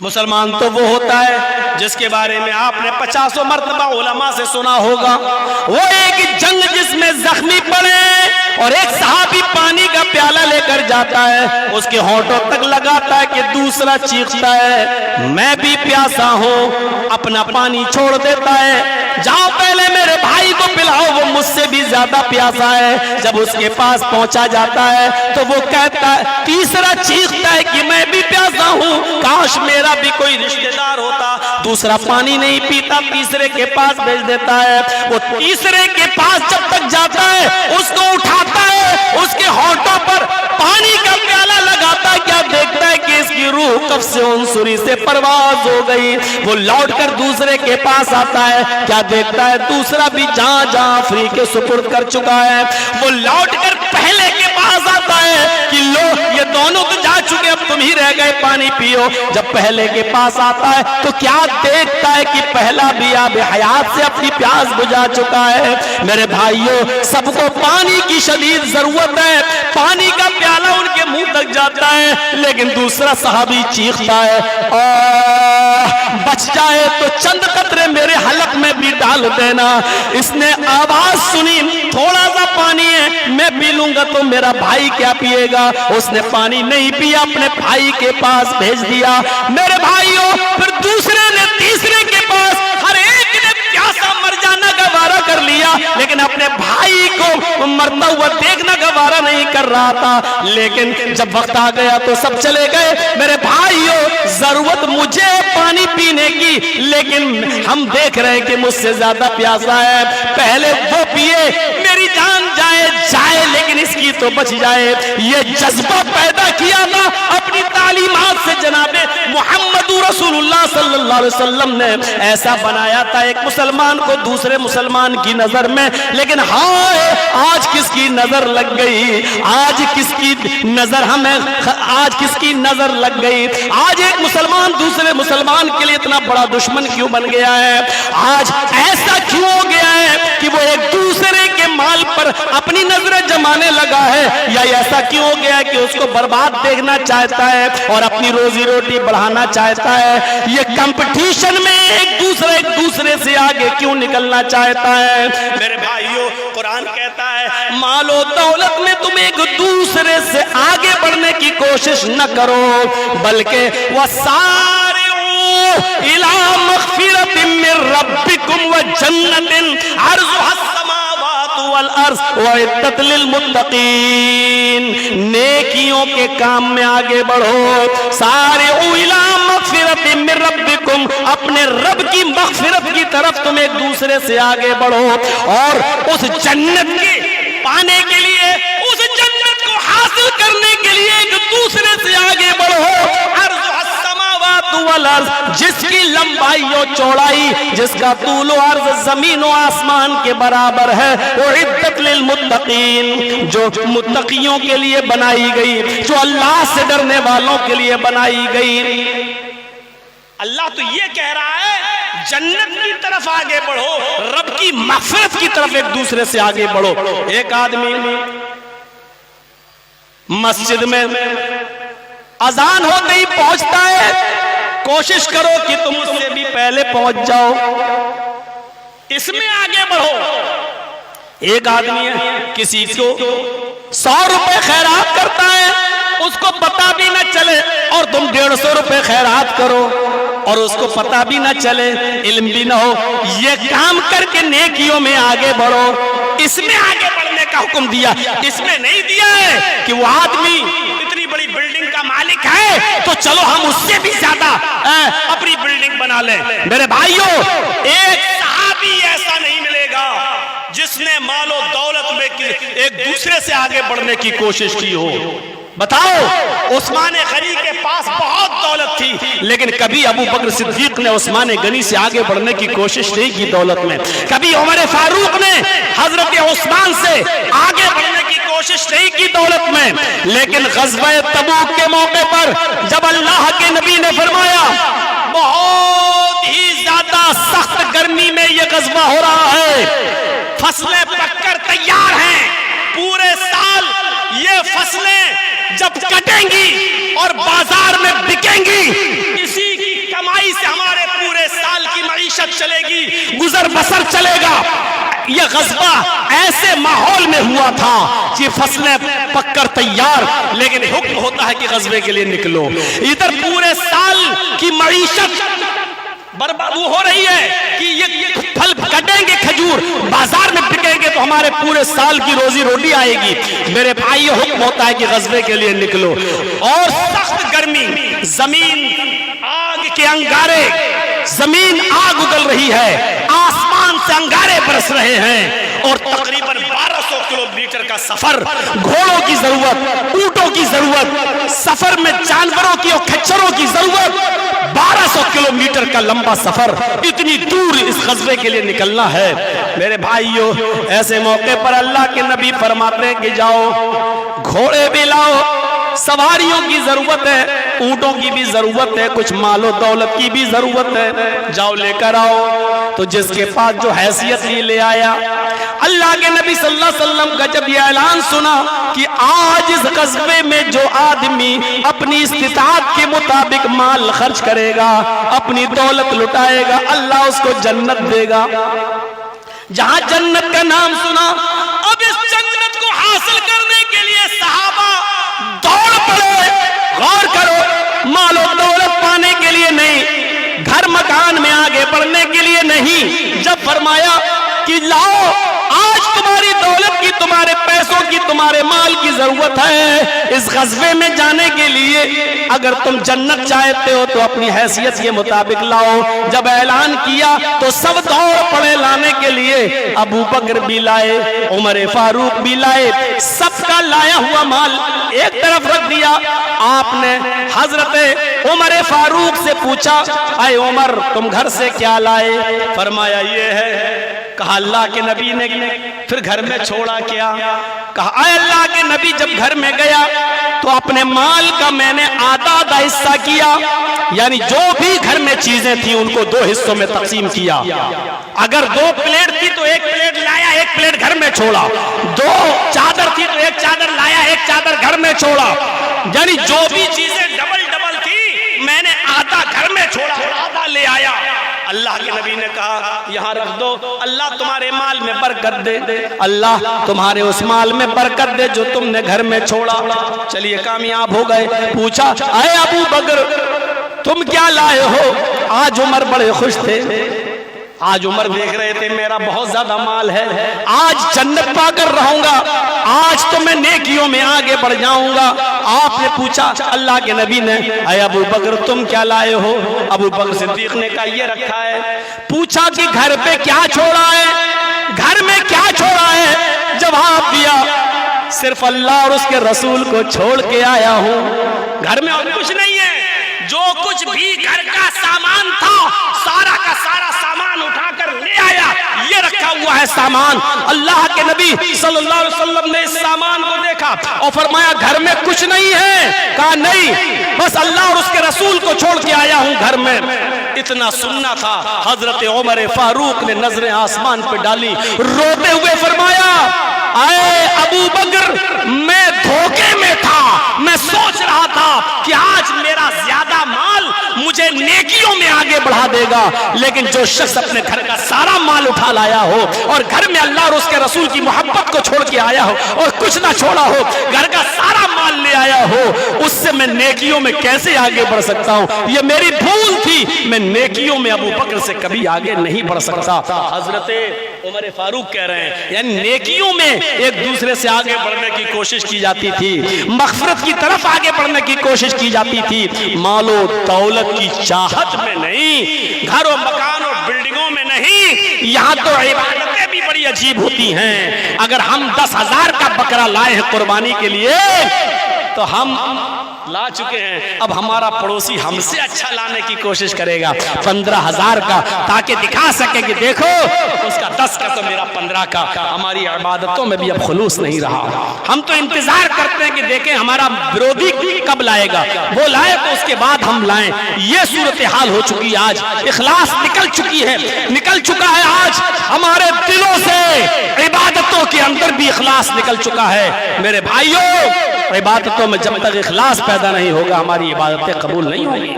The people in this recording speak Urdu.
مسلمان تو وہ ہوتا ہے جس کے بارے میں آپ نے 50 مرتبہ علماء سے سنا ہوگا، وہ ایک جنگ جس میں زخمی پڑے اور ایک صحابی پانی کا پیالہ لے کر جاتا ہے، اس کے ہونٹوں تک لگاتا ہے کہ دوسرا چیختا ہے میں بھی پیاسا ہوں، اپنا پانی چھوڑ دیتا ہے، جاؤ پہلے میرے بھائی کو پلاؤ وہ مجھ سے بھی زیادہ پیاسا ہے۔ جب اس کے پاس پہنچا جاتا ہے تو وہ کہتا ہے، تیسرا چیختا ہے کہ میں بھی پیاسا ہوں، کاش میرا بھی کوئی رشتہ دار ہوتا۔ دوسرا پانی نہیں پیتا، تیسرے کے پاس بھیج دیتا ہے۔ وہ تیسرے کے پاس جب تک جاتا ہے اس کو اٹھاتا ہے، اس کے ہونٹوں پر پانی کا پیالہ لگاتا ہے، کیا دیکھتا ہے کہ اس کی روح قفص عنصری سے پرواز ہو گئی۔ وہ لوٹ کر دوسرے کے پاس آتا ہے، کیا دیکھتا ہے دوسرا بھی جہاں جہاں فری کے سپرد کر چکا ہے۔ وہ لوٹ کر پہلے کے پاس آتا ہے کہ لو یہ دونوں تو جا چکے، اب تم ہی رہ گئے، پانی پیو۔ جب پہلے کے پاس آتا ہے تو کیا دیکھتا ہے کہ پہلا بھی آب حیات سے اپنی پیاس بجھا چکا ہے۔ میرے بھائیوں، سب کو پانی کی شدید ضرورت ہے، پانی کا پیالہ ان کے منہ تک جاتا ہے، لیکن دوسرا صحابی چیختا ہے بچ جائے تو چند قطرے میرے حلق میں بھی ڈال دینا۔ اس نے آواز سنی، تھوڑا سا پانی ہے میں پی لوں گا تو میرا بھائی کیا پیے گا؟ اس نے پانی نہیں پیا، اپنے بھائی کے پاس بھیج دیا۔ میرے بھائیوں، پھر دوسرے نے تیسرے کے پاس، ہر ایک نے پیاسا مر جانا گوارا کر لیا، لیکن اپنے بھائی کو مرتا ہوا دیکھنا گوارا نہیں کر رہا تھا۔ لیکن جب وقت آ گیا تو سب چلے گئے۔ میرے بھائیوں، ضرورت مجھے پانی پینے کی، لیکن ہم دیکھ رہے ہیں کہ مجھ سے زیادہ پیاسا ہے، پہلے وہ پیے، میری جان جائے لیکن اس کی تو بچ جائے۔ یہ جذبہ پیدا کیا تھا اپنی تعلیمات سے جناب محمد رسول اللہ صلی اللہ علیہ وسلم نے، ایسا بنایا تھا ایک مسلمان کو دوسرے مسلمان کی نظر میں۔ لیکن ہائے، آج کس کی نظر لگ گئی، آج کس کی نظر آج کس کی نظر لگ گئی، آج ایک مسلمان دوسرے مسلمان کے لیے اتنا بڑا دشمن کیوں بن گیا ہے؟ آج ایسا کیوں ہو گیا ہے کہ وہ ایک دوسرے کے مال پر اپنی نظریں جمانے لگا ہے؟ یا ایسا کیوں ہو گیا ہے کہ اس کو برباد دیکھنا چاہتا ہے اور اپنی روزی روٹی بڑھانا چاہتا ہے؟ یہ کمپٹیشن میں ایک دوسرے سے آگے کیوں نکلنا چاہتا ہے؟ میرے بھائیوں، قرآن کہتا ہے مال و دولت میں تم ایک دوسرے سے آگے بڑھنے کی کوشش نہ کرو، بلکہ وَسَارِعُوا إِلَىٰ مَغْفِرَةٍ مِّن رَّبِّكُمْ وَجَنَّةٍ عَرْضُهَا السَّمَاوَاتُ وَالْأَرْضُ وَأُعِدَّتْ لِلْمُتَّقِينَ۔ نیکیوں کے کام میں آگے بڑھو، سارعوا إِلَىٰ مَغْفِرَةٍ مِّن رَّبِّكُمْ، اپنے رب کی مغفرت کی طرف تم ایک دوسرے سے آگے بڑھو، اور اس جنت کے پانے کے لیے، اس جنت کو حاصل کرنے کے لیے ایک دوسرے سے آگے بڑھو۔ جس کی لمبائی و چوڑائی، جس کا طول و عرض زمین و آسمان کے برابر ہے، اعدت للمتقین، جو متقیوں کے لیے بنائی گئی، جو اللہ سے ڈرنے والوں کے لیے بنائی گئی۔ اللہ تو یہ کہہ رہا ہے جنت کی طرف آگے بڑھو، رب کی مغفرت کی طرف ایک دوسرے سے آگے بڑھو۔ ایک آدمی مسجد میں اذان ہوتے ہی پہنچتا ہے، کوشش کرو کہ تم اس سے بھی پہلے پہنچ جاؤ، اس میں آگے بڑھو۔ ایک آدمی ہے، کسی کو 100 روپے خیرات کرتا ہے، اس کو پتا بھی نہ چلے، اور تم 150 روپے خیرات کرو اور اس کو پتا بھی نہ چلے، علم بھی نہ ہو۔ یہ کام کر کے نیکیوں میں آگے بڑھو، اس میں آگے بڑھنے کا حکم دیا۔ اس میں نہیں دیا ہے کہ وہ آدمی اتنی بڑی بلڈنگ کا مالک ہے تو چلو ہم اس سے بھی زیادہ اپنی بلڈنگ بنا لیں۔ میرے بھائیوں، ایک صحابی ایسا نہیں ملے گا جس نے مال و دولت میں ایک دوسرے سے آگے بڑھنے کی کوشش کی ہو۔ بتاؤ، عثمان غنی کے پاس بہت دولت تھی، لیکن کبھی ابو بکر صدیق نے عثمان غنی سے آگے بڑھنے کی کوشش نہیں کی دولت میں، کبھی عمر فاروق نے حضرت عثمان سے آگے بڑھنے کی کوشش نہیں کی دولت میں۔ لیکن غزوہ تبوک کے موقع پر جب اللہ کے نبی نے فرمایا بہت ہی زیادہ سخت گرمی میں یہ غزوہ ہو رہا ہے، فصلیں پک کر تیار ہیں، پورے سال یہ فصلیں جب کٹیں گی اور بازار میں بکیں گی، اسی کی چلے گی، گزر بسر چلے گا۔ یہ غزوہ ایسے ماحول میں ہوا تھا کہ فصلیں پک کر تیار، لیکن حکم ہوتا ہے کہ غزوے کے لیے نکلو۔ ادھر پورے سال کی معیشت برباد ہو رہی ہے کہ یہ پھل کٹیں گے، کھجور بازار میں بکیں گے تو ہمارے پورے سال کی روزی روٹی آئے گی۔ میرے بھائی حکم ہوتا ہے کہ غزوے کے لیے نکلو، اور سخت گرمی، زمین آگ کے انگارے، زمین آگ اگل رہی ہے، آسمان سے انگارے برس رہے ہیں، اور تقریباً 1200 کلومیٹر کا سفر، گھوڑوں کی ضرورت، اونٹوں کی ضرورت، سفر میں جانوروں کی اور کھچروں کی ضرورت، 1200 کلومیٹر کا لمبا سفر، اتنی دور اس غزوے کے لیے نکلنا ہے۔ میرے بھائیو، ایسے موقع پر اللہ کے نبی فرماتے ہیں کہ جاؤ گھوڑے بھی لاؤ، سواریوں کی ضرورت ہے، اونٹوں کی بھی ضرورت ہے، کچھ مال و دولت کی بھی ضرورت ہے، جاؤ لے کر آؤ۔ تو جس کے پاس جو حیثیت ہی لے آیا۔ اللہ کے نبی صلی اللہ علیہ وسلم کا جب یہ اعلان سنا کہ آج اس غزوے میں جو آدمی اپنی استطاعت کے مطابق مال خرچ کرے گا، اپنی دولت لٹائے گا، اللہ اس کو جنت دے گا۔ جہاں جنت کا نام سنا، اب اس جنت کو حاصل کرنے کے لیے صحابہ دوڑ پڑے۔ غور کرو، مال و دولت پانے کے لیے نہیں، گھر مکان میں آگے بڑھنے کے لیے نہیں، جب فرمایا کہ لاؤ آج تمہاری دولت کی، تمہارے پیسوں کی، تمہارے مال کی ضرورت ہے اس غزوے میں جانے کے لیے، اگر تم جنت چاہتے ہو تو اپنی حیثیت کے مطابق لاؤ۔ جب اعلان کیا تو سب دوڑ پڑے لانے کے لیے، ابو بکر بھی لائے، عمر فاروق بھی لائے، سب کا لایا ہوا مال ایک طرف رکھ دیا۔ آپ نے حضرت عمر فاروق سے پوچھا، اے عمر تم گھر سے کیا لائے؟ فرمایا یہ ہے۔ کہا اللہ کے نبی نے پھر گھر میں چھوڑا کیا؟ کہا اے اللہ کے نبی جب گھر میں گیا تو اپنے مال کا میں نے آدھا حصہ کیا، یعنی جو بھی گھر میں چیزیں تھیں ان کو 2 حصوں میں تقسیم کیا۔ اگر 2 پلیٹ تھی تو 1 پلیٹ لایا، 1 پلیٹ گھر میں چھوڑا، 2 چادر تھی تو 1 چادر لایا، 1 چادر گھر میں چھوڑا، یعنی جو بھی چیزیں ڈبل ڈبل تھی میں نے آدھا گھر میں چھوڑا اور آدھا لے آیا۔ اللہ کے نبی نے کہا یہاں رکھ دو، اللہ تمہارے مال میں برکت دے، اللہ تمہارے اس مال میں برکت دے جو تم نے گھر میں چھوڑا۔ چلیے کامیاب ہو گئے۔ پوچھا اے ابو بکر تم کیا لائے ہو؟ آج عمر بڑے خوش تھے، آج عمر دیکھ رہے تھے میرا بہت زیادہ مال ہے، آج جنت پا کر رہوں گا، آج تو میں نیکیوں میں آگے بڑھ جاؤں گا۔ آپ نے پوچھا اللہ کے نبی نے اے ابو بکر تم کیا لائے ہو؟ ابو بکر صدیق نے کہا یہ رکھا ہے۔ پوچھا کہ گھر پہ کیا چھوڑا ہے؟ گھر میں کیا چھوڑا ہے؟ جواب دیا صرف اللہ اور اس کے رسول کو چھوڑ کے آیا ہوں، گھر میں اور کچھ نہیں ہے۔ جو کچھ بھی گھر کا سامان تھا سارا کا سارا سامان اٹھا کر لے آیا، یہ رکھا ہوا ہے سامان۔ اللہ کے نبی صلی اللہ علیہ وسلم نے اس سامان کو دیکھا اور فرمایا گھر میں کچھ نہیں ہے؟ کہا نہیں، بس اللہ اور اس کے رسول کو چھوڑ کے آیا ہوں گھر میں۔ اتنا سننا تھا، حضرت عمر فاروق نے نظریں آسمان پہ ڈالی، روتے ہوئے فرمایا اے ابو بکر میں دھوکے میں تھا، میں سوچ رہا تھا کہ آج میرا زیادہ مال مجھے نیکیوں میں آگے بڑھا دے گا، لیکن جو شخص اپنے گھر کا سارا مال اٹھا لایا ہو اور گھر میں اللہ اور اس کے رسول کی محبت کو چھوڑ کے آیا ہو اور کچھ نہ چھوڑا ہو، گھر کا سارا مال لے آیا ہو، اس سے میں نیکیوں میں کیسے آگے بڑھ سکتا ہوں؟ یہ میری بھول تھی، میں نیکیوں میں ابو بکر سے کبھی آگے نہیں بڑھ سکتا۔ حضرت عمر فاروق کہہ رہے ہیں یعنی نیکیوں میں ایک دوسرے سے آگے بڑھنے کی کوشش کی جاتی تھی، مغفرت کی طرف آگے بڑھنے کی کوشش کی جاتی تھی، مال و دولت کی چاہت میں نہیں، گھر و مکان و بلڈنگوں میں نہیں۔ یہاں تو عبادتیں بھی بڑی عجیب ہوتی ہیں۔ اگر ہم 10,000 کا بکرا لائے ہیں قربانی کے لیے تو ہم لا چکے ہیں، اب ہمارا پڑوسی ہم سے اچھا لانے کی کوشش کرے گا 15,000 کا، تاکہ دکھا سکے کہ دیکھو اس کا 10 کا تو میرا 15 کا۔ ہماری عبادتوں میں بھی اب خلوص نہیں رہا، ہم تو انتظار کرتے ہیں کہ دیکھیں ہمارا برودی کب لائے گا، وہ لائے تو اس کے بعد ہم لائیں۔ یہ صورتحال ہو چکی آج، اخلاص نکل چکی ہے، نکل چکا ہے آج ہمارے دلوں سے، عبادتوں کے اندر بھی اخلاص نکل چکا ہے۔ میرے بھائیوں عبادتوں میں جب تک اخلاص پیدا نہیں ہوگا ہماری عبادتیں قبول نہیں ہوں گی۔